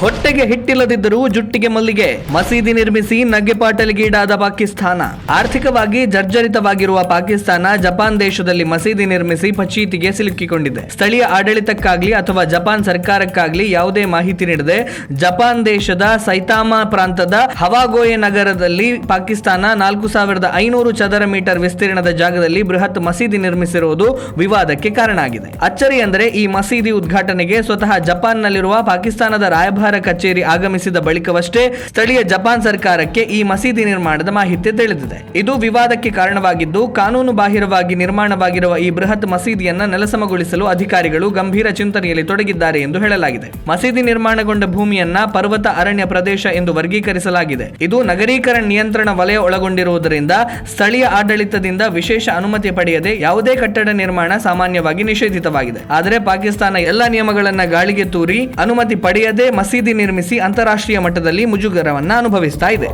ಹೊಟ್ಟೆಗೆ ಹಿಟ್ಟಿಲ್ಲದಿದ್ದರೂ ಜುಟ್ಟಿಗೆ ಮಲ್ಲಿಗೆ, ಮಸೀದಿ ನಿರ್ಮಿಸಿ ನಗೆಪಾಟಲಿಗೀಡಾದ ಪಾಕಿಸ್ತಾನ. ಆರ್ಥಿಕವಾಗಿ ಜರ್ಜರಿತವಾಗಿರುವ ಪಾಕಿಸ್ತಾನ ಜಪಾನ್ ದೇಶದಲ್ಲಿ ಮಸೀದಿ ನಿರ್ಮಿಸಿ ಪಚೀತಿಗೆ ಸಿಲುಕಿಕೊಂಡಿದೆ. ಸ್ಥಳೀಯ ಆಡಳಿತಕ್ಕಾಗ್ಲಿ ಅಥವಾ ಜಪಾನ್ ಸರ್ಕಾರಕ್ಕಾಗ್ಲಿ ಯಾವುದೇ ಮಾಹಿತಿ ನೀಡದೆ ಜಪಾನ್ ದೇಶದ ಸೈತಾಮಾ ಪ್ರಾಂತದ ಹವಾಗೋಯೆ ನಗರದಲ್ಲಿ ಪಾಕಿಸ್ತಾನ 4500 ಚದರ ಮೀಟರ್ ವಿಸ್ತೀರ್ಣದ ಜಾಗದಲ್ಲಿ ಬೃಹತ್ ಮಸೀದಿ ನಿರ್ಮಿಸಿರುವುದು ವಿವಾದಕ್ಕೆ ಕಾರಣ ಆಗಿದೆ. ಅಚ್ಚರಿ ಎಂದರೆ ಈ ಮಸೀದಿ ಉದ್ಘಾಟನೆಗೆ ಸ್ವತಃ ಜಪಾನ್ನಲ್ಲಿರುವ ಪಾಕಿಸ್ತಾನದ ರಾಯಭಾರ ಕಚೇರಿ ಆಗಮಿಸಿದ ಬಳಿಕವಷ್ಟೇ ಸ್ಥಳೀಯ ಜಪಾನ್ ಸರ್ಕಾರಕ್ಕೆ ಈ ಮಸೀದಿ ನಿರ್ಮಾಣದ ಮಾಹಿತಿ ತಿಳಿದಿದೆ. ಇದು ವಿವಾದಕ್ಕೆ ಕಾರಣವಾಗಿದ್ದು, ಕಾನೂನು ಬಾಹಿರವಾಗಿ ನಿರ್ಮಾಣವಾಗಿರುವ ಈ ಬೃಹತ್ ಮಸೀದಿಯನ್ನ ನೆಲಸಮಗೊಳಿಸಲು ಅಧಿಕಾರಿಗಳು ಗಂಭೀರ ಚಿಂತನೆಯಲ್ಲಿ ತೊಡಗಿದ್ದಾರೆ ಎಂದು ಹೇಳಲಾಗಿದೆ. ಮಸೀದಿ ನಿರ್ಮಾಣಗೊಂಡ ಭೂಮಿಯನ್ನ ಪರ್ವತ ಅರಣ್ಯ ಪ್ರದೇಶ ಎಂದು ವರ್ಗೀಕರಿಸಲಾಗಿದೆ. ಇದು ನಗರೀಕರಣ ನಿಯಂತ್ರಣ ವಲಯ ಒಳಗೊಂಡಿರುವುದರಿಂದ ಸ್ಥಳೀಯ ಆಡಳಿತದಿಂದ ವಿಶೇಷ ಅನುಮತಿ ಪಡೆಯದೆ ಯಾವುದೇ ಕಟ್ಟಡ ನಿರ್ಮಾಣ ಸಾಮಾನ್ಯವಾಗಿ ನಿಷೇಧಿತವಾಗಿದೆ. ಆದರೆ ಪಾಕಿಸ್ತಾನ ಎಲ್ಲ ನಿಯಮಗಳನ್ನ ಗಾಳಿಗೆ ತೂರಿ ಅನುಮತಿ ಪಡೆಯದೆ ಮಸೀದಿ ನಿರ್ಮಿಸಿ ಅಂತಾರಾಷ್ಟ್ರೀಯ ಮಟ್ಟದಲ್ಲಿ ಮುಜುಗರವನ್ನ ಅನುಭವಿಸ್ತಾ ಇದೆ.